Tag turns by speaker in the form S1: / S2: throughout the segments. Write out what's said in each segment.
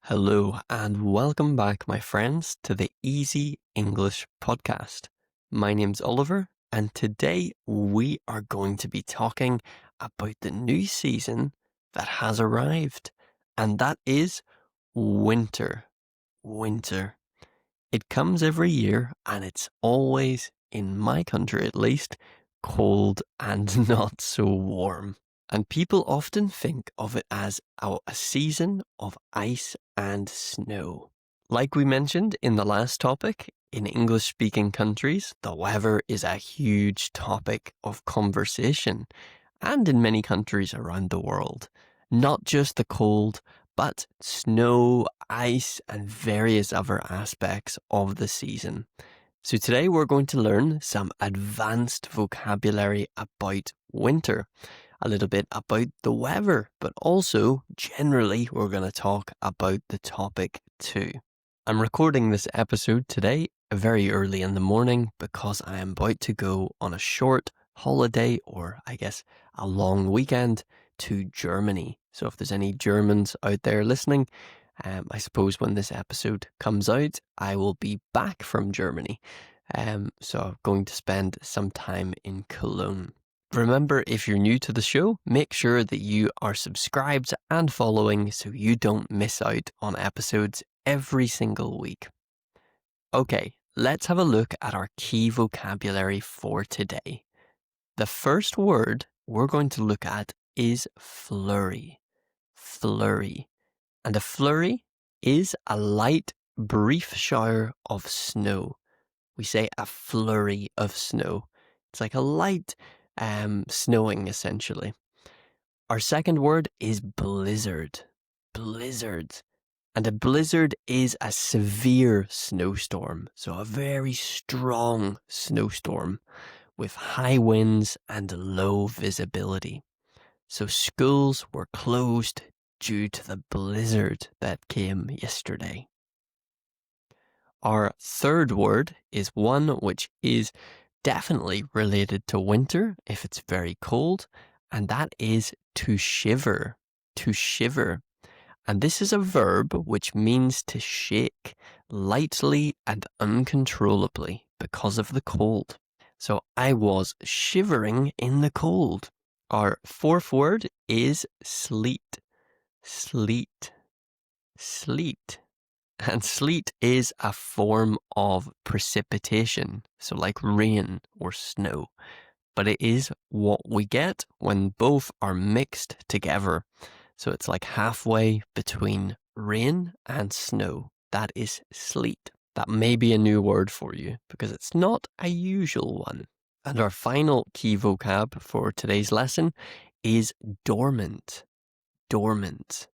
S1: Hello and welcome back, my friends, to the Easy English podcast. My name's Oliver, and today we are going to be talking about the new season that has arrived, and that is winter. Winter. It comes every year, and it's always, in my country at least, cold and not so warm. And people often think of it as a season of ice and snow. Like we mentioned in the last topic, in English-speaking countries, the weather is a huge topic of conversation, and in many countries around the world. Not just the cold, but snow, ice, and various other aspects of the season. So today we're going to learn some advanced vocabulary about winter, a little bit about the weather, but also generally we're going to talk about the topic too. I'm recording this episode today very early in the morning because I am about to go on a short holiday, or I guess a long weekend, to Germany. So if there's any Germans out there listening, I suppose when this episode comes out, I will be back from Germany. So I'm going to spend some time in Cologne. Remember, if you're new to the show, make sure that you are subscribed and following so you don't miss out on episodes every single week. Okay, let's have a look at our key vocabulary for today. The first word we're going to look at is flurry. Flurry. And a flurry is a light, brief shower of snow. We say a flurry of snow. It's like a light snowing, essentially. Our second word is blizzard. Blizzard. And a blizzard is a severe snowstorm. So a very strong snowstorm with high winds and low visibility. So schools were closed due to the blizzard that came yesterday. Our third word is one which is definitely related to winter if it's very cold, and that is to shiver. To shiver. And this is a verb which means to shake lightly and uncontrollably because of the cold. So I was shivering in the cold. Our fourth word is sleet. Sleet. Sleet. And sleet is a form of precipitation, so like rain or snow. But it is what we get when both are mixed together. So it's like halfway between rain and snow. That is sleet. That may be a new word for you because it's not a usual one. And our final key vocab for today's lesson is dormant. Dormant.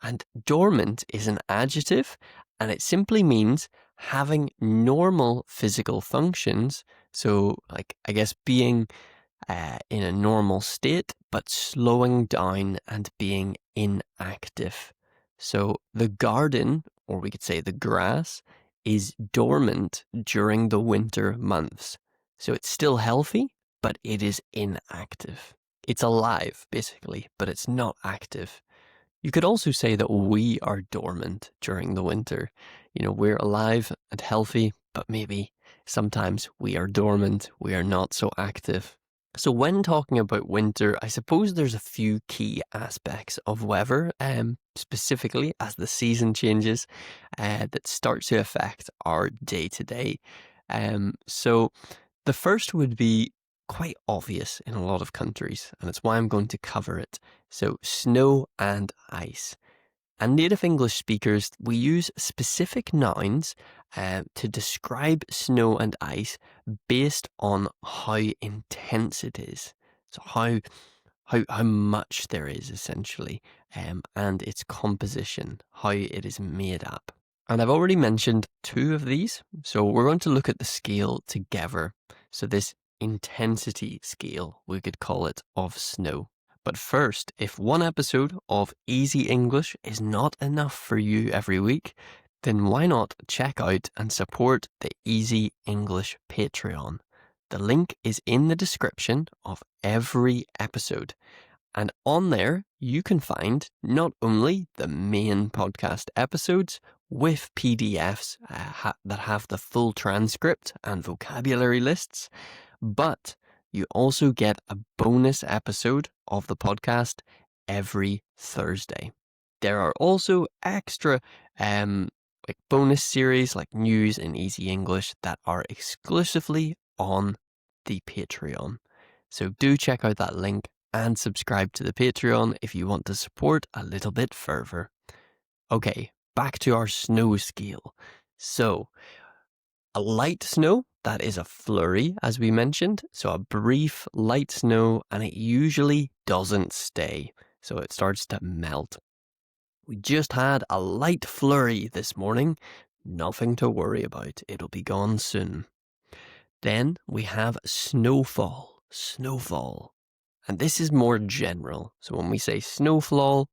S1: And dormant is an adjective, and it simply means having normal physical functions. So, like, I guess being in a normal state, but slowing down and being inactive. So the garden, or we could say the grass, is dormant during the winter months. So it's still healthy, but it is inactive. It's alive, basically, but it's not active. You could also say that we are dormant during the winter. You know, we're alive and healthy, but maybe sometimes we are dormant, we are not so active. So when talking about winter, I suppose there's a few key aspects of weather, specifically as the season changes, that start to affect our day-to-day. So the first would be quite obvious in a lot of countries, and it's why I'm going to cover it. So snow and ice. And native English speakers, we use specific nouns to describe snow and ice based on how intense it is. So how much there is, essentially, and its composition, how it is made up. And I've already mentioned two of these, so we're going to look at the scale together. So this intensity scale, we could call it, of snow. But first, if one episode of Easy English is not enough for you every week, then why not check out and support the Easy English Patreon? The link is in the description of every episode. And on there, you can find not only the main podcast episodes with PDFs that have the full transcript and vocabulary lists, but you also get a bonus episode of the podcast every Thursday. There are also extra like bonus series like News in Easy English that are exclusively on the Patreon. So do check out that link and subscribe to the Patreon if you want to support a little bit further. Okay, back to our snow scale. So, a light snow, that is a flurry, as we mentioned. So a brief light snow, and it usually doesn't stay. So it starts to melt. We just had a light flurry this morning. Nothing to worry about. It'll be gone soon. Then we have snowfall. Snowfall. And this is more general. So when we say snowfall,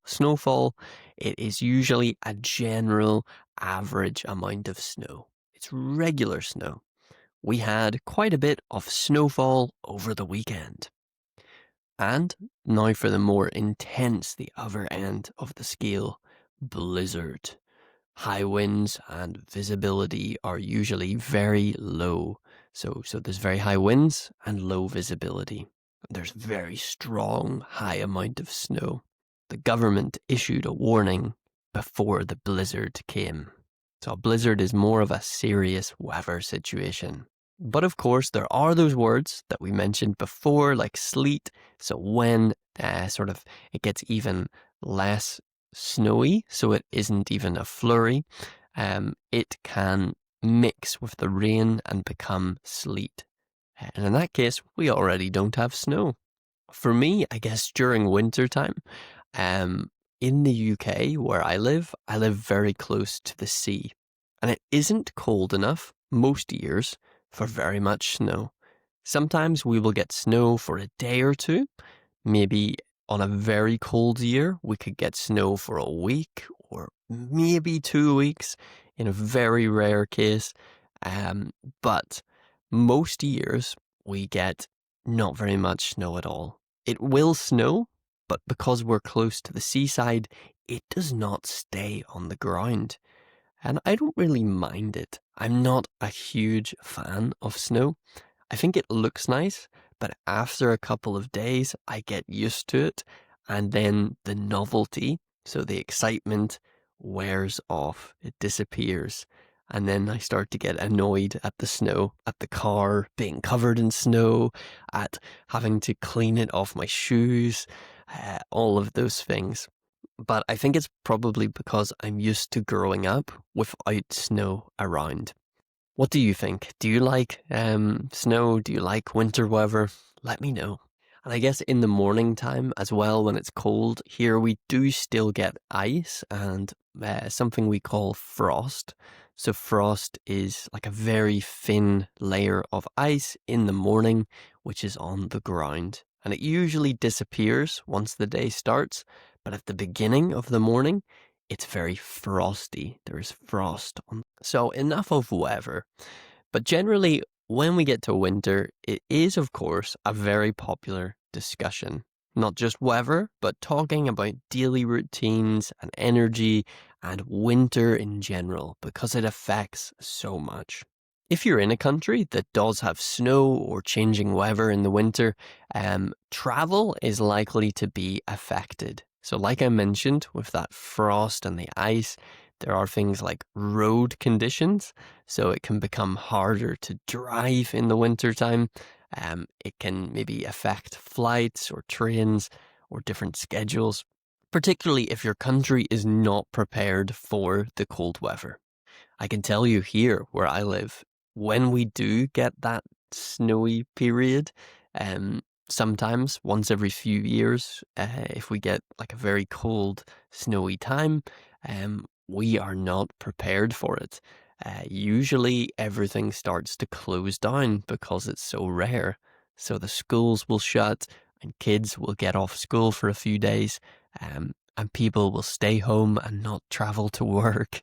S1: it is usually a general average amount of snow. It's regular snow. We had quite a bit of snowfall over the weekend. And now for the more intense, the other end of the scale, blizzard. High winds and visibility are usually very low. So there's very high winds and low visibility. There's very strong, high amount of snow. The government issued a warning before the blizzard came. So a blizzard is more of a serious weather situation. But of course, there are those words that we mentioned before, like sleet. So when it gets even less snowy, so it isn't even a flurry, it can mix with the rain and become sleet. And in that case, we already don't have snow. For me, I guess during winter time, in the UK where I live very close to the sea. And it isn't cold enough most years for very much snow. Sometimes we will get snow for a day or two. Maybe on a very cold year, we could get snow for a week or maybe 2 weeks in a very rare case. But most years we get not very much snow at all. It will snow, but because we're close to the seaside, it does not stay on the ground. And I don't really mind it. I'm not a huge fan of snow. I think it looks nice, but after a couple of days, I get used to it. And then the novelty, so the excitement, wears off. It disappears. And then I start to get annoyed at the snow, at the car being covered in snow, at having to clean it off my shoes, all of those things. But I think it's probably because I'm used to growing up without snow around. What do you think? Do you like snow? Do you like winter weather? Let me know. And I guess in the morning time as well, when it's cold, here we do still get ice and something we call frost. So frost is like a very thin layer of ice in the morning, which is on the ground. And it usually disappears once the day starts. But at the beginning of the morning, it's very frosty. There is frost on. So enough of weather. But generally, when we get to winter, it is, of course, a very popular discussion. Not just weather, but talking about daily routines and energy and winter in general, because it affects so much. If you're in a country that does have snow or changing weather in the winter, travel is likely to be affected. So like I mentioned, with that frost and the ice, there are things like road conditions. So it can become harder to drive in the wintertime. It can maybe affect flights or trains or different schedules, particularly if your country is not prepared for the cold weather. I can tell you here where I live, when we do get that snowy period, sometimes once every few years, if we get like a very cold, snowy time, we are not prepared for it. Usually everything starts to close down because it's so rare. So the schools will shut and kids will get off school for a few days, and people will stay home and not travel to work.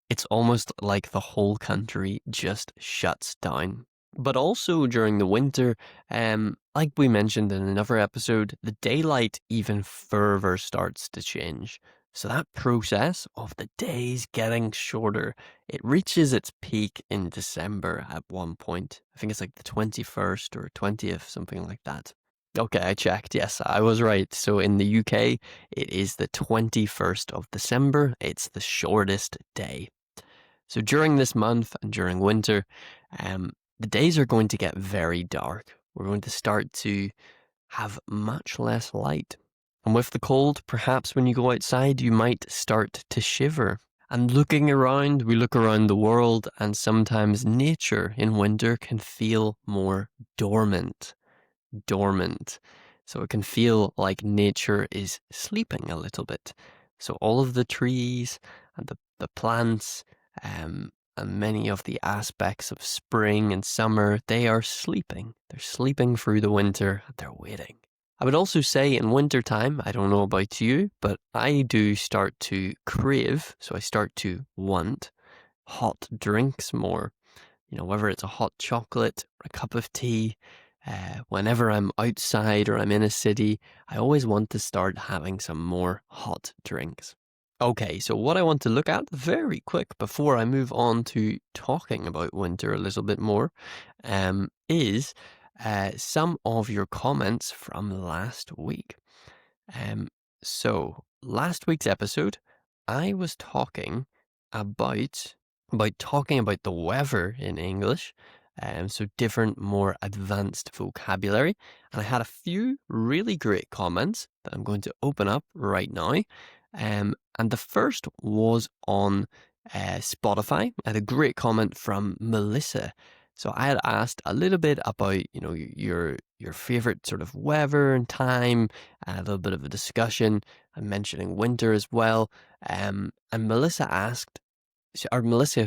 S1: It's almost like the whole country just shuts down. But also during the winter, like we mentioned in another episode, the daylight even further starts to change. So that process of the days getting shorter, it reaches its peak in December at one point. I think it's like the 21st or 20th, something like that. Okay, I checked. Yes, I was right. So in the UK, it is the 21st of December. It's the shortest day. So during this month and during winter, um, the days are going to get very dark. We're going to start to have much less light. And with the cold, perhaps when you go outside, you might start to shiver. And looking around, we look around the world, and sometimes nature in winter can feel more dormant. Dormant. So it can feel like nature is sleeping a little bit. So all of the trees and the plants and many of the aspects of spring and summer, they are sleeping. They're sleeping through the winter and they're waiting. I would also say in winter time, I don't know about you, but I do start to crave, so I start to want hot drinks more. You know, whether it's a hot chocolate or a cup of tea, whenever I'm outside or I'm in a city, I always want to start having some more hot drinks. Okay, so what I want to look at very quick before I move on to talking about winter a little bit more is some of your comments from last week. Um, so last week's episode, I was talking about talking about the weather in English. So different, more advanced vocabulary. And I had a few really great comments that I'm going to open up right now. And the first was on Spotify. I had a great comment from Melissa. So I had asked a little bit about, you know, your favorite sort of weather and time, and a little bit of a discussion. I'm mentioning winter as well. And Melissa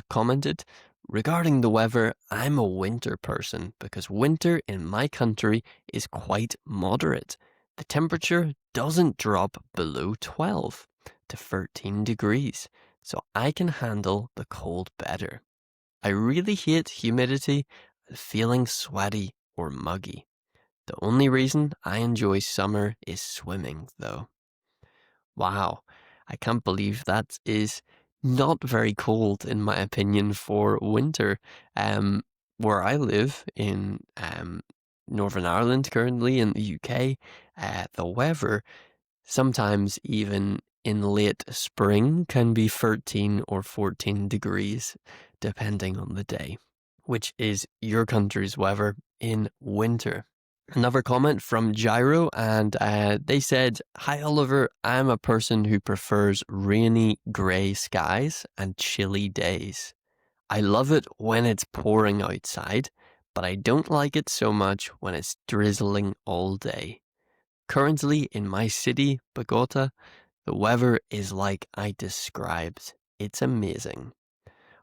S1: commented, regarding the weather, I'm a winter person because winter in my country is quite moderate. The temperature doesn't drop below 12 to 13 degrees, so I can handle the cold better. I really hate humidity and feeling sweaty or muggy. The only reason I enjoy summer is swimming, though. Wow, I can't believe that is not very cold, in my opinion, for winter. Where I live in Northern Ireland currently in the UK, the weather sometimes even in late spring can be 13 or 14 degrees, depending on the day, which is your country's weather in winter. Another comment from Gyro, and they said, "Hi Oliver, I'm a person who prefers rainy grey skies and chilly days. I love it when it's pouring outside, but I don't like it so much when it's drizzling all day. Currently in my city, Bogota, the weather is like I described. It's amazing."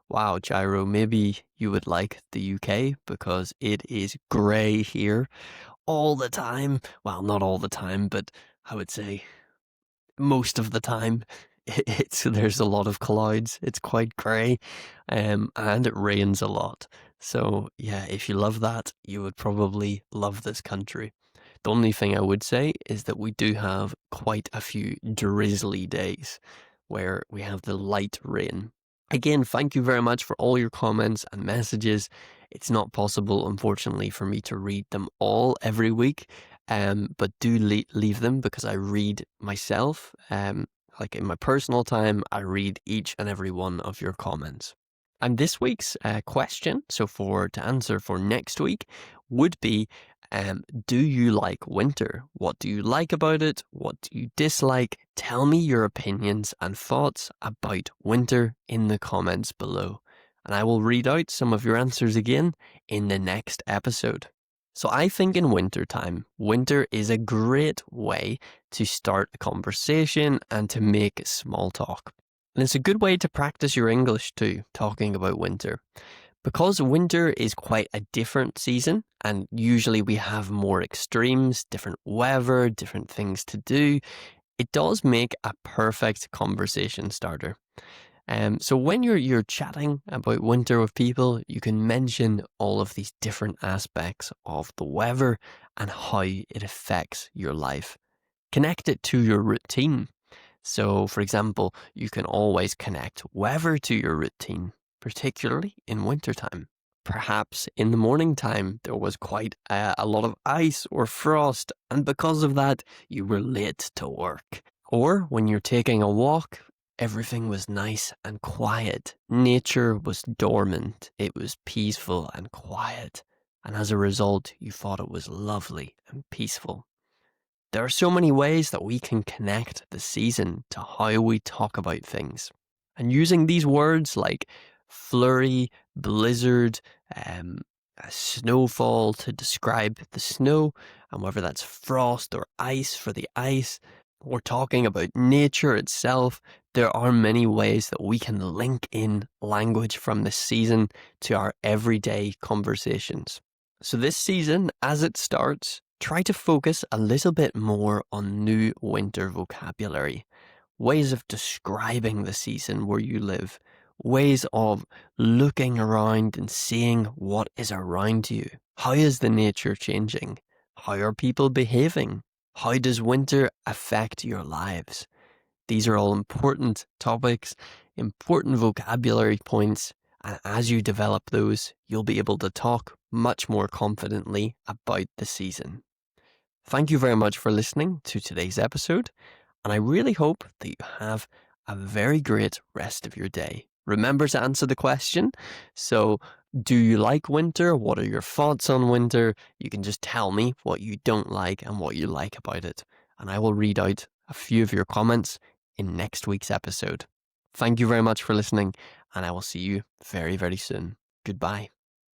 S1: Wow, Gyro, maybe you would like the UK because it is grey here all the time. Well, not all the time, but I would say most of the time. There's a lot of clouds. It's quite grey, and it rains a lot. So yeah, if you love that, you would probably love this country. The only thing I would say is that we do have quite a few drizzly days where we have the light rain. Again, thank you very much for all your comments and messages. It's not possible, unfortunately, for me to read them all every week, but do leave them because I read myself. Like in my personal time, I read each and every one of your comments. And this week's question, so to answer for next week, would be, do you like winter? What do you like about it? What do you dislike? Tell me your opinions and thoughts about winter in the comments below. And I will read out some of your answers again in the next episode. So I think in winter time, winter is a great way to start a conversation and to make small talk. And it's a good way to practice your English too, talking about winter. Because winter is quite a different season, and usually we have more extremes, different weather, different things to do, it does make a perfect conversation starter. So when you're chatting about winter with people, you can mention all of these different aspects of the weather and how it affects your life. Connect it to your routine. So, for example, you can always connect weather to your routine, particularly in wintertime. Perhaps in the morning time there was quite a lot of ice or frost, and because of that, you were late to work. Or when you're taking a walk, everything was nice and quiet. Nature was dormant, it was peaceful and quiet, and as a result, you thought it was lovely and peaceful. There are so many ways that we can connect the season to how we talk about things. And using these words like flurry, blizzard, a snowfall to describe the snow, and whether that's frost or ice for the ice, or talking about nature itself, there are many ways that we can link in language from the season to our everyday conversations. So this season, as it starts, try to focus a little bit more on new winter vocabulary, ways of describing the season where you live, ways of looking around and seeing what is around you. How is the nature changing? How are people behaving? How does winter affect your lives? These are all important topics, important vocabulary points, and as you develop those, you'll be able to talk much more confidently about the season. Thank you very much for listening to today's episode, and I really hope that you have a very great rest of your day. Remember to answer the question. So, do you like winter? What are your thoughts on winter? You can just tell me what you don't like and what you like about it, and I will read out a few of your comments in next week's episode. Thank you very much for listening, and I will see you very, very soon. Goodbye.